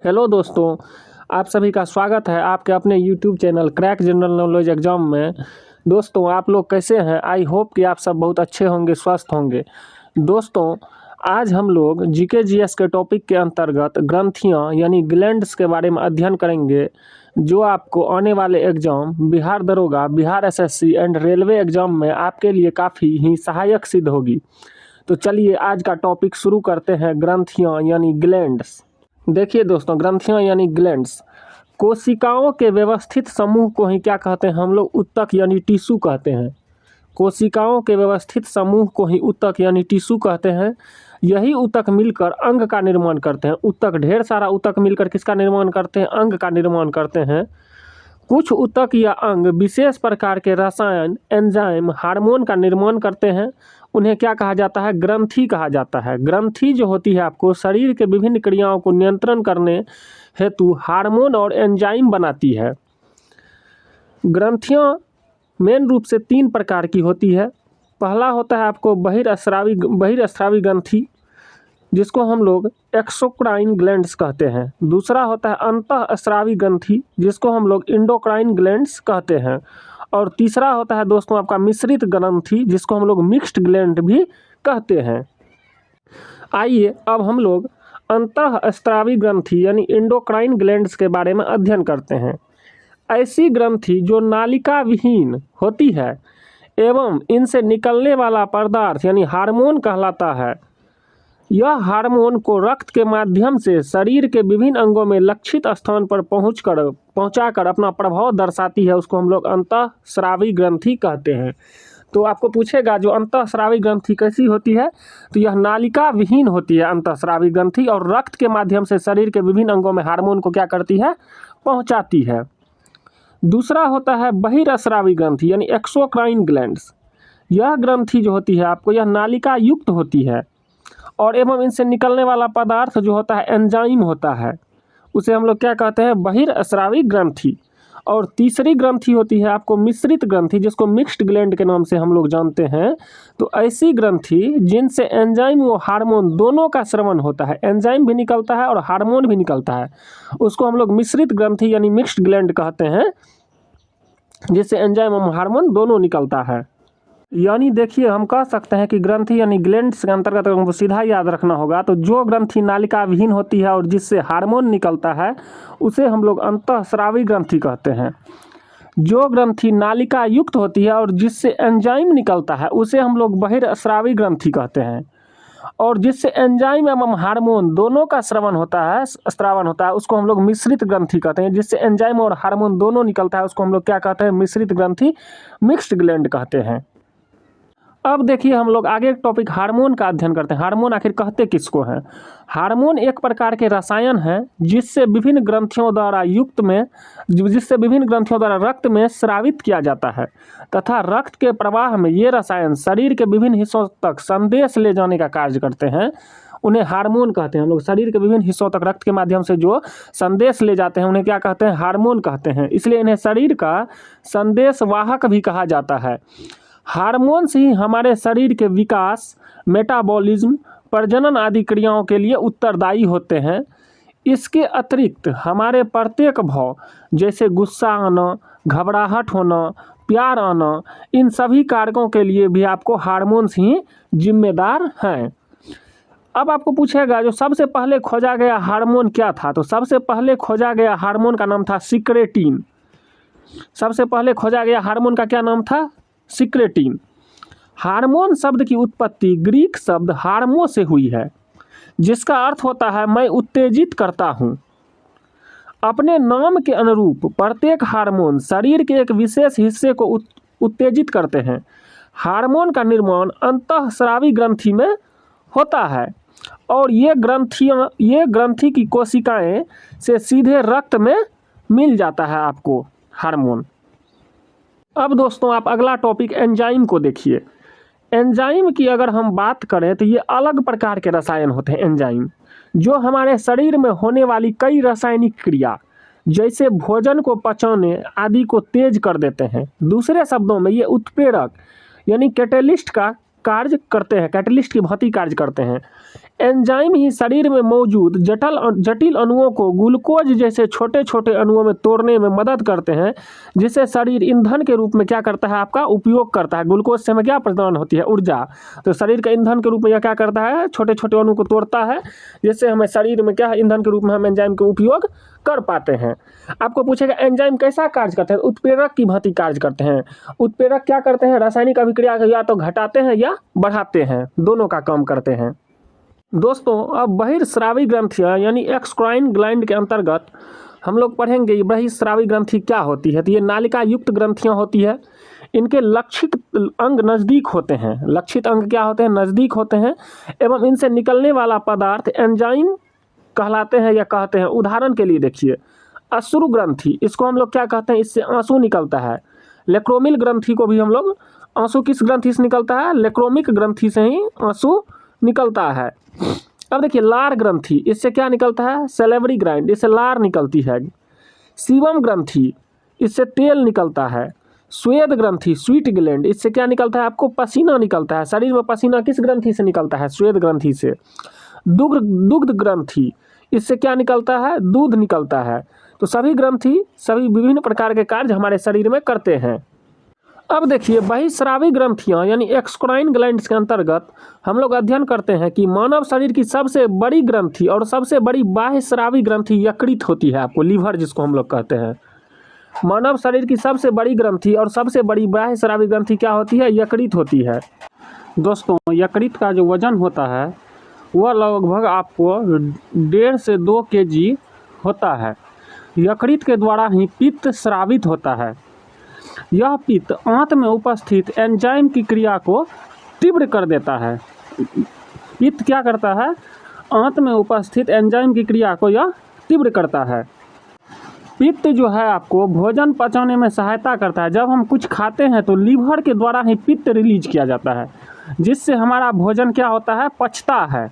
Hello दोस्तों, आप सभी का स्वागत है आपके अपने YouTube channel crack general knowledge exam में। दोस्तों, आप लोग कैसे हैं? आई होप कि आप सब बहुत अच्छे होंगे, स्वस्थ होंगे। दोस्तों, आज हम लोग जीके जीएस के टॉपिक के अंतर्गत ग्रंथियां यानी ग्लैंड्स के बारे में अध्ययन करेंगे, जो आपको आने वाले एग्जाम बिहार दरोगा, Bihar SSC and railway exam में आपके लिए काफ़ी ही सहायक सिद्ध होगी। तो चलिए आज का टॉपिक शुरू करते हैं। ग्रंथियां यानी ग्लैंड्स। देखिए दोस्तों, ग्रंथियां यानी ग्लैंड्स कोशिकाओं के व्यवस्थित समूह को ही क्या कहते हैं हम लोग? ऊतक यानी टिश्यू कहते हैं। कोशिकाओं के व्यवस्थित समूह को ही ऊतक यानी टिश्यू कहते हैं। यही ऊतक मिलकर अंग का निर्माण करते हैं। ऊतक, ढेर सारा ऊतक मिलकर किसका निर्माण करते हैं? अंग का निर्माण करते हैं। कुछ ऊतक या अंग विशेष प्रकार के रसायन, एंजाइम, हार्मोन का निर्माण करते हैं। उन्हें क्या कहा जाता है? ग्रंथि कहा जाता है। ग्रंथि जो होती है आपको शरीर के विभिन्न क्रियाओं को नियंत्रण करने हेतु हार्मोन और एंजाइम बनाती है। ग्रंथियां मेन रूप से 3 प्रकार की होती है। पहला होता है आपको बहिरस्रावी ग्रंथि, जिसको हम लोग एक्सोक्राइन ग्लैंड्स कहते हैं। दूसरा होता है अंतःस्रावी ग्रंथि, जिसको हम लोग इंडोक्राइन ग्लैंड्स कहते हैं। और तीसरा होता है दोस्तों आपका मिश्रित ग्रंथि, जिसको हम लोग मिक्स्ड ग्लैंड भी कहते हैं। आइए अब हम लोग अंतःस्रावी ग्रंथि यानी इंडोक्राइन ग्लैंड्स के बारे में अध्ययन करते हैं। ऐसी ग्रंथि जो नालिका विहीन होती है एवं इनसे निकलने वाला पदार्थ यानी हार्मोन कहलाता है। यह हार्मोन को रक्त के माध्यम से शरीर के विभिन्न अंगों में लक्षित स्थान पर पहुंचाकर अपना प्रभाव दर्शाती है। उसको हम लोग अंतःस्रावी ग्रंथि कहते हैं। तो आपको पूछेगा जो अंतःस्रावी ग्रंथि कैसी होती है, तो यह नालिका विहीन होती है अंतःस्रावी ग्रंथि, और रक्त के माध्यम से शरीर के विभिन्न अंगों में हार्मोन को क्या करती है? पहुँचाती है। दूसरा होता है बहिरस्रावी ग्रंथि यानी एक्सोक्राइन ग्लैंड्स। यह ग्रंथि जो होती है आपको, यह नालिका युक्त होती है और एवं इनसे निकलने वाला पदार्थ जो होता है एंजाइम होता है। उसे हम लोग क्या कहते हैं? बहिरस्रावी ग्रंथि। और तीसरी ग्रंथि होती है आपको मिश्रित ग्रंथि, जिसको मिक्स्ड ग्लैंड के नाम से हम लोग जानते हैं। तो ऐसी ग्रंथि जिनसे एंजाइम व हार्मोन दोनों का स्रवण होता है, एंजाइम भी निकलता है और हार्मोन भी निकलता है, उसको हम लोग मिश्रित ग्रंथि यानी मिक्स्ड ग्लैंड कहते हैं, जिससे एंजाइम और हार्मोन दोनों निकलता है। यानी देखिए, हम कह सकते हैं कि ग्रंथि यानी ग्लैंड्स के अंतर्गत हमको सीधा याद रखना होगा। तो जो ग्रंथि नालिका विहीन होती है और जिससे हार्मोन निकलता है, उसे हम लोग अंतःस्रावी ग्रंथि कहते हैं। जो ग्रंथि नालिका युक्त होती है और जिससे एंजाइम निकलता है, उसे हम लोग बहिरस्रावी ग्रंथि कहते हैं। और जिससे एंजाइम एवं हार्मोन दोनों का स्रावन होता है, उसको हम लोग मिश्रित ग्रंथि कहते हैं। जिससे एंजाइम और हार्मोन दोनों निकलता है, उसको हम लोग क्या कहते हैं? मिश्रित ग्रंथि, मिक्स्ड ग्लैंड कहते हैं। अब देखिए, हम लोग आगे एक टॉपिक हार्मोन का अध्ययन करते हैं। हार्मोन आखिर कहते किसको हैं? हार्मोन एक प्रकार के रसायन हैं जिससे विभिन्न ग्रंथियों द्वारा रक्त में स्रावित किया जाता है तथा रक्त के प्रवाह में ये रसायन शरीर के विभिन्न हिस्सों तक संदेश ले जाने का कार्य करते हैं। उन्हें हार्मोन कहते हैं। हम लोग शरीर के विभिन्न हिस्सों तक रक्त के माध्यम से जो संदेश ले जाते हैं, उन्हें क्या कहते हैं? हार्मोन कहते हैं। इसलिए इन्हें शरीर का संदेशवाहक भी कहा जाता है। हार्मोन से ही हमारे शरीर के विकास, मेटाबॉलिज्म, प्रजनन आदि क्रियाओं के लिए उत्तरदायी होते हैं। इसके अतिरिक्त हमारे प्रत्येक भाव जैसे गुस्सा आना, घबराहट होना, प्यार आना, इन सभी कारकों के लिए भी आपको हार्मोन्स ही जिम्मेदार हैं। अब आपको पूछेगा जो सबसे पहले खोजा गया हार्मोन क्या था? तो सबसे पहले खोजा गया हार्मोन का नाम था सिक्रेटिन। सबसे पहले खोजा गया हार्मोन का क्या नाम था? सिक्रेटिन। हार्मोन शब्द की उत्पत्ति ग्रीक शब्द हार्मो से हुई है, जिसका अर्थ होता है मैं उत्तेजित करता हूँ। अपने नाम के अनुरूप प्रत्येक हार्मोन शरीर के एक विशेष हिस्से को उत्तेजित करते हैं। हार्मोन का निर्माण अंतःस्रावी ग्रंथि में होता है और ये ग्रंथि की कोशिकाएं से सीधे रक्त में मिल जाता है आपको हार्मोन। अब दोस्तों, आप अगला टॉपिक एंजाइम को देखिए। एंजाइम की अगर हम बात करें तो ये अलग प्रकार के रसायन होते हैं। एंजाइम जो हमारे शरीर में होने वाली कई रासायनिक क्रिया जैसे भोजन को पचाने आदि को तेज कर देते हैं। दूसरे शब्दों में ये उत्प्रेरक यानी कैटेलिस्ट का कार्य करते हैं, कैटेलिस्ट की भांति कार्य करते हैं। एंजाइम ही शरीर में मौजूद जटिल अणुओं को ग्लूकोज जैसे छोटे छोटे अणुओं में तोड़ने में मदद करते हैं, जिसे शरीर ईंधन के रूप में क्या करता है, आपका उपयोग करता है। ग्लूकोज से हमें क्या प्रदान होती है, ऊर्जा। तो शरीर का ईंधन के रूप में यह क्या करता है, छोटे छोटे अणु को तोड़ता है, जिससे हमें शरीर में क्या ईंधन के रूप में हम एंजाइम का उपयोग कर पाते हैं। आपको पूछेगा एंजाइम कैसा कार्य करते हैं, उत्प्रेरक की भांति कार्य करते हैं। उत्प्रेरक क्या करते हैं, रासायनिक अभिक्रिया या तो घटाते हैं या बढ़ाते हैं, दोनों का काम करते हैं। दोस्तों अब बहिर्स्रावी ग्रंथियाँ यानी एक्सक्राइन ग्लैंड के अंतर्गत हम लोग पढ़ेंगे बहिर्स्रावी ग्रंथि क्या होती है। तो ये नालिका युक्त ग्रंथियाँ होती है। इनके लक्षित अंग नज़दीक होते हैं। लक्षित अंग क्या होते हैं, नज़दीक होते हैं, एवं इनसे निकलने वाला पदार्थ एंजाइम कहलाते हैं या कहते हैं। उदाहरण के लिए देखिए अश्रु ग्रंथि, इसको हम लोग क्या कहते हैं, इससे आंसू निकलता है। लेक्रोमिल ग्रंथि को भी हम लोग, आंसू किस ग्रंथि से निकलता है, लेक्रोमिक ग्रंथि से ही आंसू निकलता है। अब देखिए लार ग्रंथि, इससे क्या निकलता है, सेलेवरी ग्लैंड, इससे लार निकलती है। सीबम ग्रंथि, इससे तेल निकलता है। स्वेद ग्रंथि, स्वीट ग्लैंड, इससे क्या निकलता है, आपको पसीना निकलता है। शरीर में पसीना किस ग्रंथि से निकलता है, स्वेद ग्रंथि से। दुग्ध ग्रंथि, इससे क्या निकलता है, दूध निकलता है। तो सभी ग्रंथि सभी विभिन्न प्रकार के कार्य हमारे शरीर में करते हैं। अब देखिए बहिस्रावी ग्रंथियाँ यानी एक्सक्राइन ग्लैंड्स के अंतर्गत हम लोग अध्ययन करते हैं कि मानव शरीर की सबसे बड़ी ग्रंथि और सबसे बड़ी बाह्यस्रावी ग्रंथि यकृत होती है। आपको लीवर जिसको हम लोग कहते हैं, मानव शरीर की सबसे बड़ी ग्रंथि और सबसे बड़ी बाह्यस्रावी ग्रंथि क्या होती है, यकृत होती है। दोस्तों यकृत का जो वजन होता है वह लगभग आपको 1.5 से 2 kg होता है। यकृत के द्वारा ही पित्त स्रावित होता है। यह पित्त आंत में उपस्थित एंजाइम की क्रिया को तीव्र कर देता है। पित्त क्या करता है, आंत में उपस्थित एंजाइम की क्रिया को यह तीव्र करता है। पित्त जो है आपको भोजन पचाने में सहायता करता है। जब हम कुछ खाते हैं तो लीवर के द्वारा ही पित्त रिलीज किया जाता है, जिससे हमारा भोजन क्या होता है, पचता है।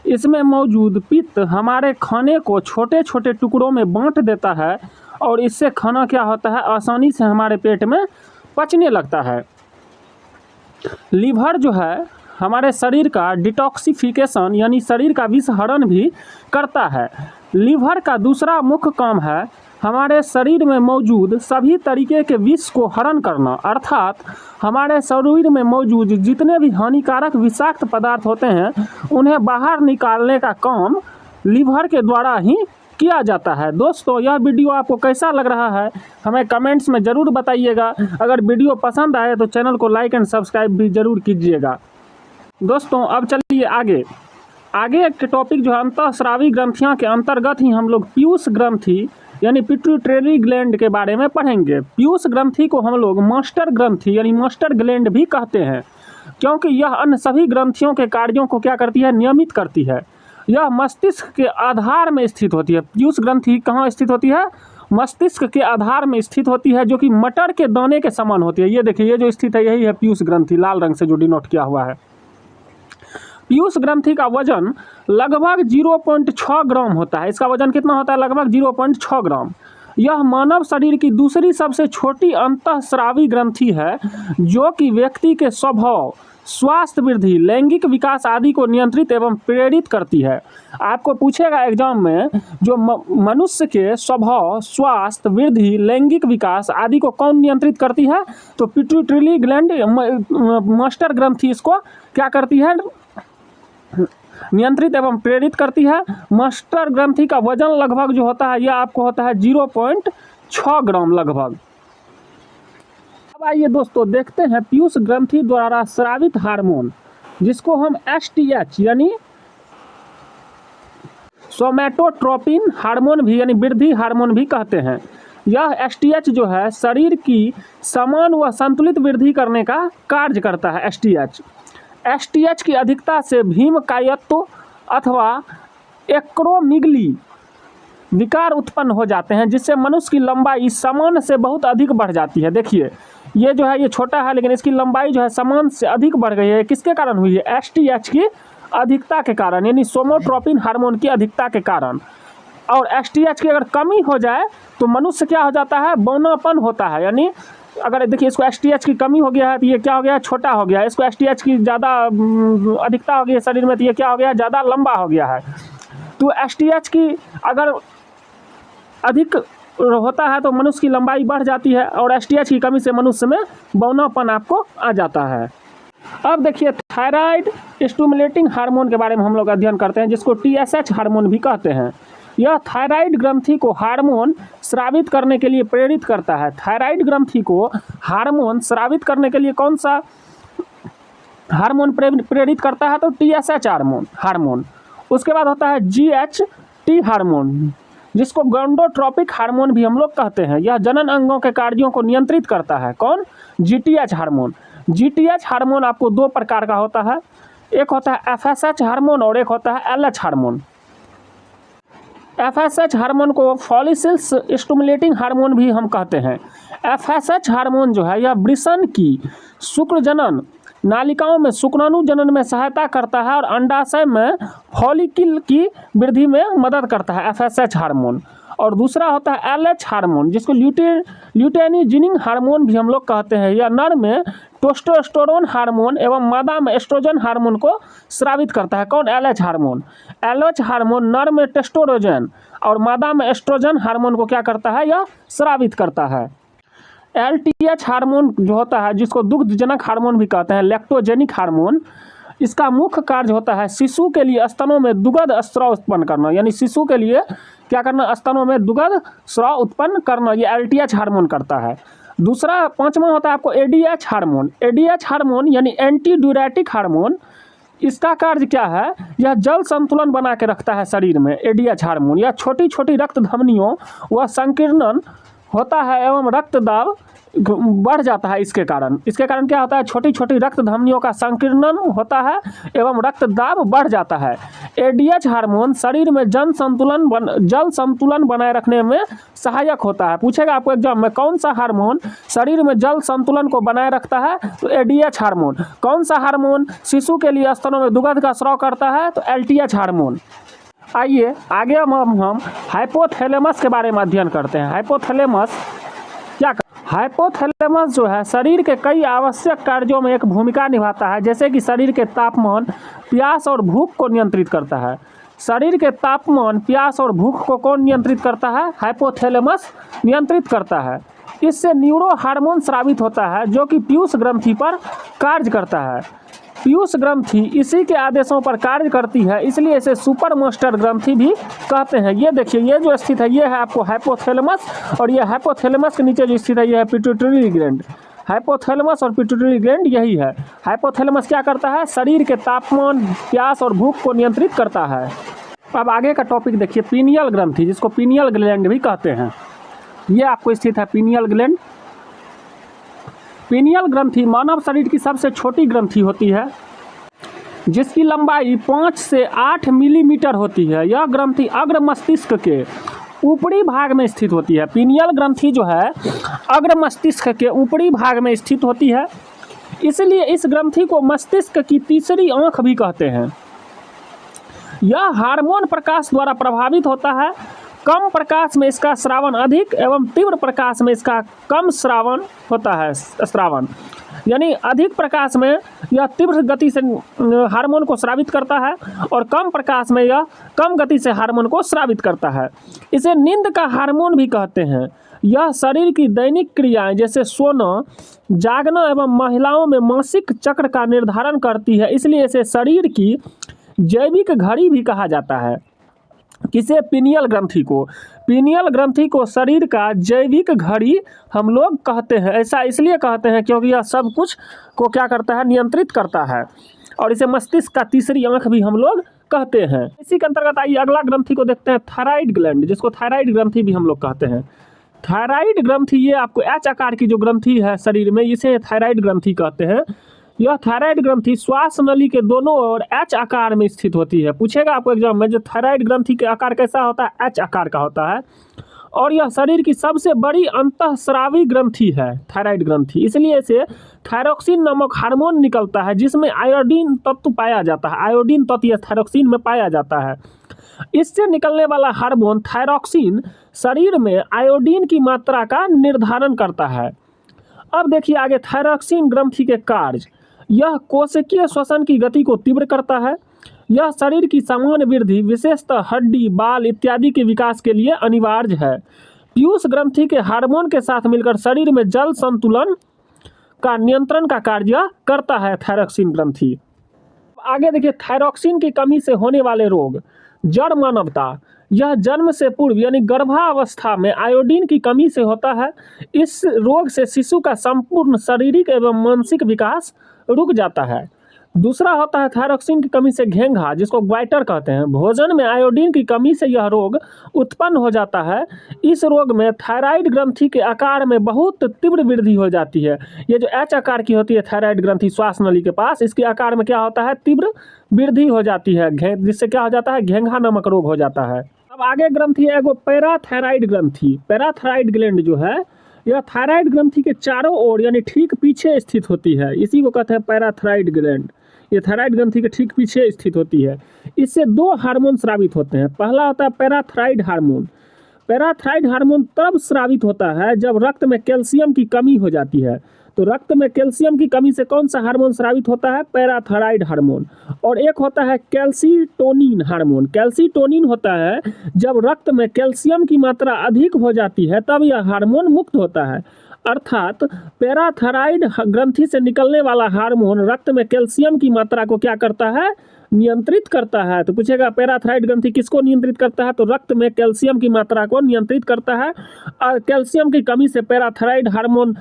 इसमें मौजूद पित्त हमारे खाने को छोटे छोटे टुकड़ों में बांट देता है और इससे खाना क्या होता है, आसानी से हमारे पेट में पचने लगता है। लीवर जो है हमारे शरीर का डिटॉक्सिफिकेशन यानी शरीर का विषहरण भी करता है। लीवर का दूसरा मुख्य काम है हमारे शरीर में मौजूद सभी तरीके के विष को हरण करना, अर्थात हमारे शरीर में मौजूद जितने भी हानिकारक विषाक्त पदार्थ होते हैं उन्हें बाहर निकालने का काम लीवर के द्वारा ही किया जाता है। दोस्तों यह वीडियो आपको कैसा लग रहा है हमें कमेंट्स में ज़रूर बताइएगा। अगर वीडियो पसंद आए तो चैनल को लाइक एंड सब्सक्राइब भी ज़रूर कीजिएगा। दोस्तों अब चलिए आगे के टॉपिक जो है अंतःस्रावी ग्रंथियाँ के अंतर्गत ही हम लोग पीयूष ग्रंथि यानी पिट्यूटरी ग्लैंड के बारे में पढ़ेंगे। पीयूष ग्रंथि को हम लोग मास्टर ग्रंथि यानी मास्टर ग्लैंड भी कहते हैं, क्योंकि यह अन्य सभी ग्रंथियों के कार्यों को क्या करती है, नियमित करती है। यह मस्तिष्क के आधार में स्थित होती है। पीयूष ग्रंथि कहाँ स्थित होती है, मस्तिष्क के आधार में स्थित होती है, जो कि मटर के दाने के समान होती है। ये देखिए ये जो स्थित है यही है पीयूष ग्रंथि, लाल रंग से जो डिनोट किया हुआ है। पीयूष ग्रंथि का वजन लगभग 0.6 ग्राम होता है। इसका वजन कितना होता है, लगभग 0.6 ग्राम। यह मानव शरीर की दूसरी सबसे छोटी अंतःस्रावी ग्रंथि है, जो कि व्यक्ति के स्वभाव, स्वास्थ्य वृद्धि, लैंगिक विकास आदि को नियंत्रित एवं प्रेरित करती है। आपको पूछेगा एग्जाम में जो मनुष्य के स्वभाव, स्वास्थ्य वृद्धि, लैंगिक विकास आदि को कौन नियंत्रित करती है, तो पिट्यूटरी ग्लैंड मास्टर ग्रंथि इसको क्या करती है, नियंत्रित एवं प्रेरित करती है। मास्टर ग्रंथि का वजन लगभग जो होता है यह आपको होता है 0.6 ग्राम लगभग। अब आइए दोस्तों देखते हैं पीयूष ग्रंथि द्वारा स्रावित हार्मोन, जिसको हम STH यानी सोमैटोट्रोपिन हार्मोन भी यानी वृद्धि हार्मोन भी कहते हैं। यह STH जो है शरीर की समान व संतुलित वृद्धि करने का कार्य करता है। STH की अधिकता से भीमकायत्व अथवा एक्रोमिगली विकार उत्पन्न हो जाते हैं, जिससे मनुष्य की लंबाई समान से बहुत अधिक बढ़ जाती है। देखिए ये जो है ये छोटा है, लेकिन इसकी लंबाई जो है समान से अधिक बढ़ गई है। किसके कारण हुई है, STH की अधिकता के कारण, यानी सोमैटोट्रोपिन हार्मोन की अधिकता के कारण। और STH की अगर कमी हो जाए तो मनुष्य क्या हो जाता है, बौनापन होता है, यानी अगर देखिए इसको एसटीएच की कमी हो गया है तो ये क्या हो गया, छोटा हो गया। इसको एसटीएच की ज़्यादा अधिकता हो गई है शरीर में तो ये क्या हो गया, ज़्यादा लंबा हो गया है। तो एसटीएच की अगर अधिक होता है तो मनुष्य की लंबाई बढ़ जाती है, और एसटीएच की कमी से मनुष्य में बौनापन आपको आ जाता है। अब देखिए थायराइड स्टिमुलेटिंग हार्मोन के बारे में हम लोग अध्ययन करते हैं, जिसको टीएसएच हार्मोन भी कहते हैं। यह थायराइड ग्रंथि को हार्मोन स्रावित करने के लिए प्रेरित करता है। थायराइड ग्रंथि को हार्मोन स्रावित करने के लिए कौन सा हार्मोन प्रेरित करता है, तो टीएसएच हार्मोन। उसके बाद होता है जीएचटी हार्मोन, जिसको गोनाडोट्रोपिक हार्मोन भी हम लोग कहते हैं। यह जनन अंगों के कार्यों को नियंत्रित करता है। कौन, जीटीएच हार्मोन। जीटीएच हार्मोन आपको दो प्रकार का होता है, एक होता है एफएसएच हार्मोन और एक होता है एलएच हार्मोन। एफएसएच हार्मोन को फॉलिसिल्स स्टिमुलेटिंग हार्मोन भी हम कहते हैं। एफएसएच हार्मोन जो है यह वृषण की शुक्र जनन नालिकाओं में शुक्राणु जनन में सहायता करता है और अंडाशय में फॉलिकल की वृद्धि में मदद करता है, एफएसएच हार्मोन। और दूसरा होता है एलएच हार्मोन, जिसको ल्यूटेनिजिनिंग हार्मोन भी हम लोग कहते हैं। यह नर में टेस्टोस्टेरोन हार्मोन एवं मादा में एस्ट्रोजन हार्मोन को स्रावित करता है। कौन, एलएच हार्मोन। एलएच हार्मोन नर में टेस्टोस्टेरोन और मादा में एस्ट्रोजन हार्मोन को क्या करता है, यह स्रावित करता है। एलटीएच हार्मोन जो होता है, जिसको दुग्धजनक हार्मोन भी कहते हैं, लैक्टोजेनिक हार्मोन, इसका मुख्य कार्य होता है शिशु के लिए स्तनों में दुग्ध स्राव उत्पन्न करना। यानी शिशु के लिए क्या करना, स्तनों में दुग्ध स्राव उत्पन्न करना, ये एलटीएच हार्मोन करता है। दूसरा पांचवा होता है आपको एडीएच हार्मोन। एडीएच हार्मोन यानी एंटी ड्यूरेटिक हार्मोन, इसका कार्य क्या है, यह जल संतुलन बना के रखता है शरीर में। एडीएच हार्मोन यह छोटी छोटी रक्त धमनियों व संकीर्णन होता है एवं रक्त दाब बढ़ जाता है। इसके कारण क्या होता है, छोटी छोटी रक्त धमनियों का संकीर्णन होता है एवं रक्त दाब बढ़ जाता है। एडीएच हार्मोन शरीर में जल संतुलन बनाए रखने में सहायक होता है। पूछेगा आपको एग्जाम में, कौन सा हार्मोन शरीर में जल संतुलन को बनाए रखता है, तो एडीएच हार्मोन। कौन सा हार्मोन शिशु के लिए स्तनों में दुग्ध का स्राव करता है, तो एलटीएच हार्मोन। आइए आगे हम हाइपोथैलेमस के बारे में अध्ययन करते हैं। हाइपोथैलेमस जो है शरीर के कई आवश्यक कार्यों में एक भूमिका निभाता है, जैसे कि शरीर के तापमान, प्यास और भूख को नियंत्रित करता है। शरीर के तापमान, प्यास और भूख को कौन नियंत्रित करता है, हाइपोथैलेमस नियंत्रित करता है। इससे न्यूरो हार्मोन स्रावित होता है, जो कि पीयूष ग्रंथि पर कार्य करता है। पीयूष ग्रंथि इसी के आदेशों पर कार्य करती है, इसलिए इसे सुपर मास्टर ग्रंथि भी कहते हैं। ये देखिए, ये जो स्थित है ये है आपको हाइपोथैलेमस, और ये हाइपोथैलेमस के नीचे जो स्थित है ये है पिट्यूटरी ग्लैंड। हाइपोथैलेमस और पिट्यूटरी ग्लैंड यही है। हाइपोथैलेमस क्या करता है, शरीर के तापमान, प्यास और भूख को नियंत्रित करता है। अब आगे का टॉपिक देखिए, पीनियल ग्रंथि, जिसको पीनियल ग्लैंड भी कहते हैं। ये आपको स्थित है पीनियल ग्लैंड। पीनियल ग्रंथि मानव शरीर की सबसे छोटी ग्रंथि होती है, जिसकी लंबाई 5 से 8 मिलीमीटर होती है। यह ग्रंथि अग्र मस्तिष्क के ऊपरी भाग में स्थित होती है। पीनियल ग्रंथि जो है अग्र मस्तिष्क के ऊपरी भाग में स्थित होती है, इसलिए इस ग्रंथि को मस्तिष्क की तीसरी आंख भी कहते हैं। यह हार्मोन प्रकाश द्वारा प्रभावित होता है। कम प्रकाश में इसका स्रावन अधिक एवं तीव्र प्रकाश में इसका कम स्रावन होता है। स्रावन यानी अधिक प्रकाश में यह तीव्र गति से हार्मोन को स्रावित करता है, और कम प्रकाश में यह कम गति से हार्मोन को स्रावित करता है। इसे नींद का हार्मोन भी कहते हैं। यह शरीर की दैनिक क्रियाएं जैसे सोना, जागना एवं महिलाओं में मासिक चक्र का निर्धारण करती है, इसलिए इसे शरीर की जैविक घड़ी भी कहा जाता है। किसे, पीनियल ग्रंथि को। पीनियल ग्रंथि को शरीर का जैविक घड़ी हम लोग कहते हैं। ऐसा इसलिए कहते हैं क्योंकि यह सब कुछ को क्या करता है, नियंत्रित करता है, और इसे मस्तिष्क का तीसरी आंख भी हम लोग कहते हैं। इसी के अंतर्गत आइए अगला ग्रंथि को देखते हैं, थायराइड ग्लैंड, जिसको थायराइड ग्रंथि भी हम लोग कहते हैं। थायराइड ग्रंथि ये आपको एच आकार की जो ग्रंथि है शरीर में, इसे थायराइड ग्रंथि कहते हैं। यह थायराइड ग्रंथि श्वास नली के दोनों ओर एच आकार में स्थित होती है। पूछेगा आपको एग्जाम में, जो थायराइड ग्रंथि के आकार कैसा होता है, एच आकार का होता है, और यह शरीर की सबसे बड़ी अंतःस्रावी ग्रंथि है थायराइड ग्रंथि। इसलिए इसे थायरोक्सिन नामक हार्मोन निकलता है, जिसमें आयोडीन तत्व पाया जाता है। आयोडीन तत्व यह थायरोक्सिन में पाया जाता है। इससे निकलने वाला हार्मोन थायरोक्सिन शरीर में आयोडीन की मात्रा का निर्धारण करता है। अब देखिए आगे थायरॉक्सिन ग्रंथि के कार्य। यह कोशिकीय श्वसन की गति को तीव्र करता है। यह शरीर की सामान्य वृद्धि, विशेषतः हड्डी, बाल इत्यादि के विकास के लिए अनिवार्य है। पीयूष ग्रंथि के हार्मोन के साथ मिलकर शरीर में जल संतुलन का नियंत्रण का कार्य करता है थायरॉक्सिन ग्रंथि। आगे देखिए थायरॉक्सिन की कमी से होने वाले रोग। जड़ मानवता, यह जन्म से पूर्व यानी गर्भावस्था में आयोडीन की कमी से होता है। इस रोग से शिशु का संपूर्ण शारीरिक एवं मानसिक विकास रुक जाता है। दूसरा होता है थायरॉक्सिन की कमी से घेंघा, जिसको ग्वाइटर कहते हैं। भोजन में आयोडीन की कमी से यह रोग उत्पन्न हो जाता है। इस रोग में थायराइड ग्रंथि के आकार में बहुत तीव्र वृद्धि हो जाती है। ये जो एच आकार की होती है थायराइड ग्रंथि श्वास नली के पास, इसके आकार में क्या होता है, तीव्र वृद्धि हो जाती है, जिससे क्या हो जाता है, घेंघा नामक रोग हो जाता है। अब आगे ग्रंथि है एगो पैराथायराइड ग्रंथि। पैराथायराइड ग्लैंड जो है यह थायराइड ग्रंथि के चारों ओर यानी ठीक पीछे स्थित होती है। इसी को कहते हैं पैराथायराइड ग्लैंड। ये थायराइड ग्रंथि के ठीक पीछे स्थित होती है। इससे दो हार्मोन स्रावित होते हैं। पहला होता है पैराथायराइड हार्मोन। पैराथायराइड हार्मोन तब स्रावित होता है जब रक्त में कैल्शियम की कमी हो जाती है। तो रक्त में कैल्शियम की कमी से कौन सा हार्मोन स्रावित होता है, पैराथायराइड हार्मोन। और एक होता है कैल्सीटोनिन हार्मोन। कैल्सीटोनिन होता है जब रक्त में कैल्शियम की मात्रा अधिक हो जाती है, तब यह हार्मोन मुक्त होता है। अर्थात पैराथायराइड ग्रंथि से निकलने वाला हार्मोन रक्त में कैल्शियम की मात्रा को क्या करता है, नियंत्रित करता है। तो पूछेगा पैराथायराइड ग्रंथि किसको नियंत्रित करता है, तो रक्त में कैल्शियम की मात्रा को नियंत्रित करता है। और कैल्शियम की कमी से पैराथायराइड हार्मोन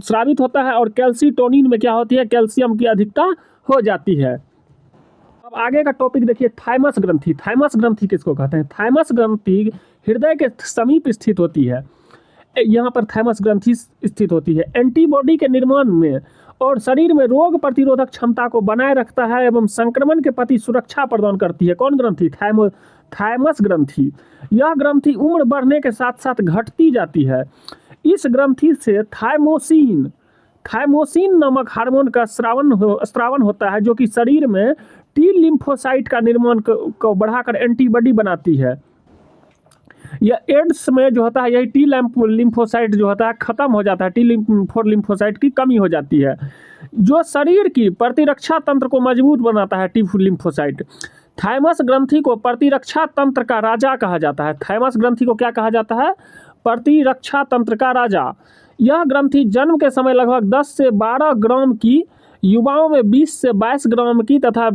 स्रावित होता है और कैल्सीटोनिन में क्या होती है, कैल्शियम की अधिकता हो जाती है। अब आगे का टॉपिक देखिए थाइमस ग्रंथि। थाइमस ग्रंथि किसको कहते हैं, थाइमस ग्रंथि हृदय के समीप स्थित होती है। यहाँ पर थाइमस ग्रंथि स्थित होती है। एंटीबॉडी के निर्माण में और शरीर में रोग प्रतिरोधक क्षमता को बनाए रखता है एवं संक्रमण के प्रति सुरक्षा प्रदान करती है। कौन ग्रंथि, थाइमस ग्रंथि। यह ग्रंथि उम्र बढ़ने के साथ साथ घटती जाती है। इस ग्रंथि से थाइमोसिन नामक हार्मोन का स्रावन होता है, जो कि शरीर में टी लिम्फोसाइट का निर्माण को बढ़ाकर एंटीबॉडी बनाती है। यह एड्स में जो होता है यही टी लिम्फोसाइट जो होता है खत्म हो जाता है, टी लिम्फोसाइट की कमी हो जाती है, जो शरीर की प्रतिरक्षा तंत्र को मजबूत बनाता है। टी लिम्फोसाइट थाइमस ग्रंथि को प्रतिरक्षा तंत्र का राजा कहा जाता है। थाइमस ग्रंथि को क्या कहा जाता है, प्रतिरक्षा तंत्र का राजा। यह ग्रंथि जन्म के समय लगभग 10 से 12 ग्राम की, युवाओं में 20 से 22 ग्राम की तथा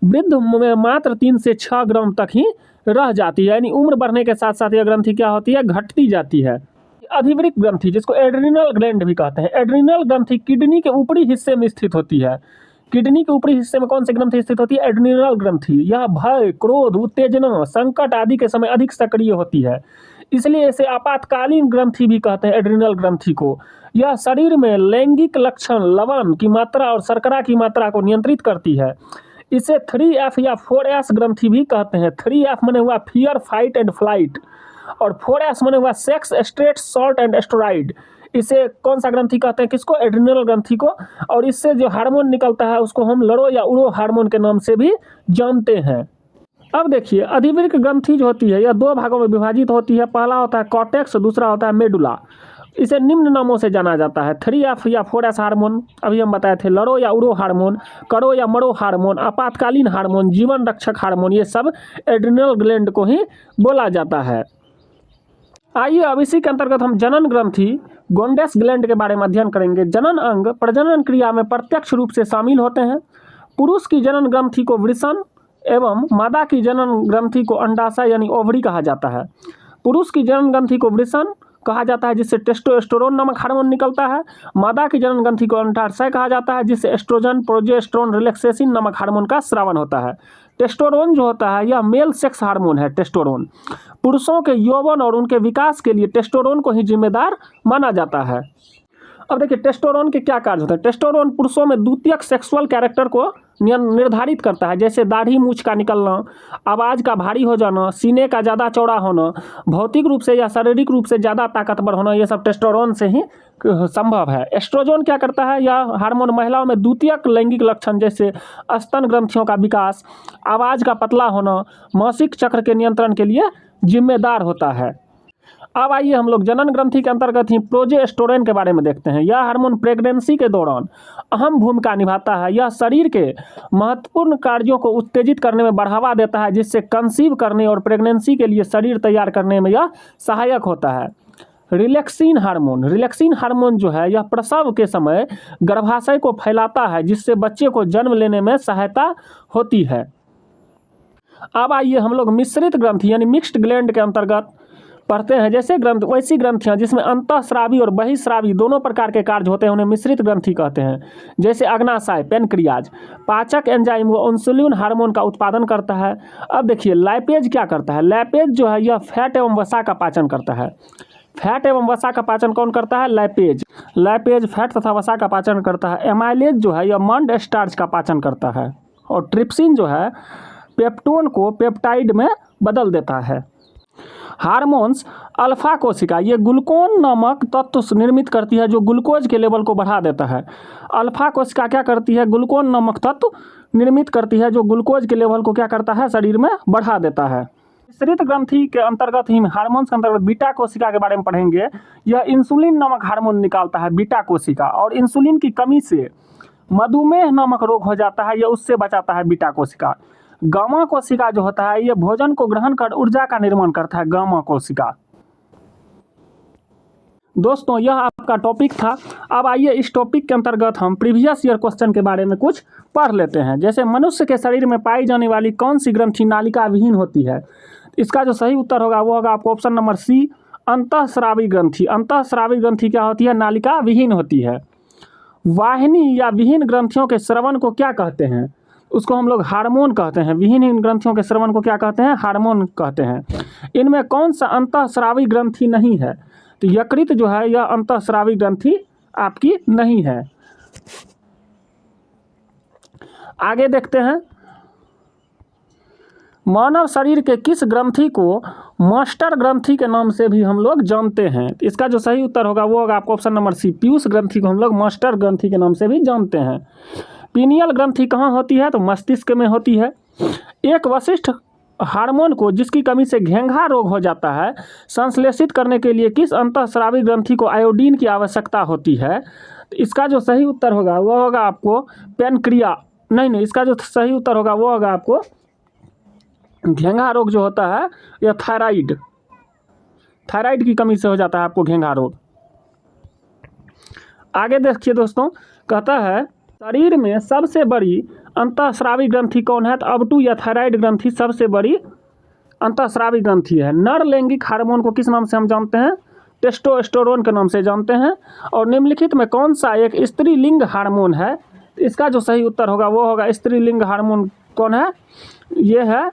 वृद्ध में मात्र 3 से 6 ग्राम तक ही रह जाती है। यानी उम्र बढ़ने के साथ साथ यह ग्रंथि क्या होती है, घटती जाती है। अधिवृक्क ग्रंथि जिसको एड्रिनल ग्लैंड भी कहते हैं। एड्रिनल ग्रंथि किडनी के ऊपरी हिस्से में स्थित होती है। किडनी के ऊपरी हिस्से में कौन सी ग्रंथि स्थित होती है, एड्रिनल ग्रंथि। यह भय, क्रोध, उत्तेजना, संकट आदि के समय अधिक सक्रिय होती है, इसलिए इसे आपातकालीन ग्रंथि भी कहते हैं एड्रिनल ग्रंथि को। यह शरीर में लैंगिक लक्षण, लवण की मात्रा और शर्करा की मात्रा को नियंत्रित करती है। इसे 3F या 4S ग्रंथि भी कहते हैं। 3F माने हुआ फियर, फाइट एंड फ्लाइट, और 4S माने हुआ sex, straight, salt and steroid. इसे कौन सा ग्रंथि कहते हैं, किसको, एड्रिनल ग्रंथि को। और इससे जो हार्मोन निकलता है उसको हम लड़ो या उड़ो हार्मोन के नाम से भी जानते हैं। अब देखिए अधिवृक्क ग्रंथि जो होती है यह 2 भागों में विभाजित होती है। पहला होता है कॉर्टेक्स, दूसरा होता है मेडुला। इसे निम्न नामों से जाना जाता है, 3F या 4S हार्मोन, अभी हम बताए थे, लड़ो या उड़ो हार्मोन, करो या मरो हार्मोन, आपातकालीन हार्मोन, जीवन रक्षक हार्मोन, ये सब एड्रिनल ग्लैंड को ही बोला जाता है। आइए अब इसी के अंतर्गत हम जनन ग्रंथि, गोंडेस ग्लैंड के बारे में अध्ययन करेंगे। जनन अंग प्रजनन क्रिया में प्रत्यक्ष रूप से शामिल होते हैं। पुरुष की जनन ग्रंथि को वृषण एवं मादा की जनन ग्रंथि को अंडाशय यानी ओवरी कहा जाता है। पुरुष की जनन ग्रंथि को वृषण कहा जाता है, जिससे टेस्टोस्टेरोन नामक हार्मोन निकलता है। मादा की जनन ग्रंथि को अंडाशय कहा जाता है, जिससे एस्ट्रोजन, प्रोजेस्टेरोन, रिलैक्सेशन नामक हार्मोन का स्रावन होता है। टेस्टोस्टेरोन जो होता है यह मेल सेक्स हार्मोन है। टेस्टोस्टेरोन पुरुषों के यौवन और उनके विकास के लिए टेस्टोस्टेरोन को ही जिम्मेदार माना जाता है। अब देखिए टेस्टोस्टेरोन के क्या कार्य होते हैं। टेस्टोस्टेरोन पुरुषों में द्वितीयक सेक्सुअल कैरेक्टर को निर्धारित करता है, जैसे दाढ़ी मूछ का निकलना, आवाज़ का भारी हो जाना, सीने का ज़्यादा चौड़ा होना, भौतिक रूप से या शारीरिक रूप से ज़्यादा ताकतवर होना, ये सब टेस्टोस्टेरोन से ही संभव है। एस्ट्रोजन क्या करता है, यह हार्मोन महिलाओं में द्वितीयक लैंगिक लक्षण जैसे स्तन ग्रंथियों का विकास, आवाज़ का पतला होना, मासिक चक्र के नियंत्रण के लिए जिम्मेदार होता है। अब आइए हम लोग जनन ग्रंथि के अंतर्गत ही प्रोजेस्टेरोन के बारे में देखते हैं। यह हार्मोन प्रेगनेंसी के दौरान अहम भूमिका निभाता है। यह शरीर के महत्वपूर्ण कार्यों को उत्तेजित करने में बढ़ावा देता है, जिससे कंसीव करने और प्रेगनेंसी के लिए शरीर तैयार करने में यह सहायक होता है। रिलैक्सिन हार्मोन जो है यह प्रसव के समय गर्भाशय को फैलाता है, जिससे बच्चे को जन्म लेने में सहायता होती है। अब आइए हम लोग मिश्रित ग्रंथि यानी मिक्स्ड ग्लैंड के अंतर्गत पढ़ते हैं। जैसे ग्रंथ वैसी ग्रंथियाँ जिसमें अंतःस्रावी और बहिःस्रावी दोनों प्रकार के कार्य होते हैं, उन्हें मिश्रित ग्रंथि कहते हैं। जैसे अग्नाशय पेनक्रियाज पाचक एंजाइम व इंसुलिन हार्मोन का उत्पादन करता है। अब देखिए लैपेज क्या करता है। लैपेज जो है यह फैट एवं वसा का पाचन करता है। फैट एवं वसा का पाचन कौन करता है? लैपेज फैट तथा वसा का पाचन करता है। एमाइलेज जो है यह मंड स्टार्च का पाचन करता है। और ट्रिप्सिन जो है पेप्टोन को पेप्टाइड में बदल देता है। हार्मोन्स अल्फा कोशिका ये ग्लूकोन नामक तत्व निर्मित करती है, जो ग्लूकोज के लेवल को बढ़ा देता है। अल्फा कोशिका क्या करती है? ग्लूकोन नामक तत्व निर्मित करती है, जो ग्लूकोज के लेवल को क्या करता है? शरीर में बढ़ा देता है। मिश्रित ग्रंथि के अंतर्गत ही हार्मोन्स के अंतर्गत बीटा कोशिका के बारे में पढ़ेंगे। यह इंसुलिन नामक हार्मोन निकालता है बीटा कोशिका, और इंसुलिन की कमी से मधुमेह नामक रोग हो जाता है, यह उससे बचाता है बीटा कोशिका। गामा कोशिका जो होता है यह भोजन को ग्रहण कर ऊर्जा का निर्माण करता है, गामा कोशिका। दोस्तों यह आपका टॉपिक था। अब आइए इस टॉपिक के अंतर्गत हम प्रीवियस ईयर क्वेश्चन के बारे में कुछ पढ़ लेते हैं। जैसे मनुष्य के शरीर में पाई जाने वाली कौन सी ग्रंथि नालिका विहीन होती है? इसका जो सही उत्तर होगा वो होगा आपको ऑप्शन नंबर सी, अंतःस्रावी ग्रंथि। अंतःस्रावी ग्रंथि क्या होती है? नालिका विहीन होती है। वाहिनी या विहीन ग्रंथियों के स्रवण को क्या कहते हैं? उसको हम लोग हार्मोन कहते हैं। विहीन ग्रंथियों के स्रवण को क्या कहते हैं? हार्मोन कहते हैं। इनमें कौन सा अंतःस्रावी ग्रंथि नहीं है? तो यकृत जो है यह अंतःस्रावी ग्रंथि आपकी नहीं है। आगे देखते हैं। मानव शरीर के किस ग्रंथि को मास्टर ग्रंथि के नाम से भी हम लोग जानते हैं? इसका जो सही उत्तर होगा वो होगा आपको ऑप्शन नंबर सी, पीयूष ग्रंथि को हम लोग मास्टर ग्रंथि के नाम से भी जानते हैं। पीनियल ग्रंथि कहाँ होती है? तो मस्तिष्क में होती है। एक विशिष्ट हार्मोन को जिसकी कमी से घेंघा रोग हो जाता है, संश्लेषित करने के लिए किस अंतःस्रावी ग्रंथि को आयोडीन की आवश्यकता होती है? तो इसका जो सही उत्तर होगा वो होगा आपको पेनक्रिया नहीं, इसका जो सही उत्तर होगा वो होगा आपको घेंघा रोग जो होता है यह थायराइड की कमी से हो जाता है आपको घेंघा रोग। आगे देखिए दोस्तों, कहता है शरीर में सबसे बड़ी अंतःस्रावी ग्रंथि कौन है? तो अब या थायराइड ग्रंथि सबसे बड़ी अंतःस्रावी ग्रंथि है। नर लैंगिक हार्मोन को किस नाम से हम जानते हैं? टेस्टोस्टेरोन के नाम से जानते हैं। और निम्नलिखित में कौन सा एक स्त्रीलिंग हार्मोन है? इसका जो सही उत्तर होगा वो होगा स्त्रीलिंग हार्मोन कौन है? ये है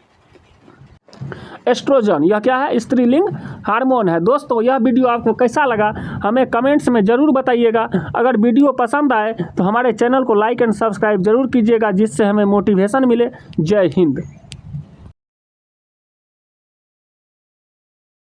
एस्ट्रोजन। यह क्या है? स्त्रीलिंग हार्मोन है। दोस्तों यह वीडियो आपको कैसा लगा हमें कमेंट्स में ज़रूर बताइएगा। अगर वीडियो पसंद आए तो हमारे चैनल को लाइक एंड सब्सक्राइब जरूर कीजिएगा, जिससे हमें मोटिवेशन मिले। जय हिंद।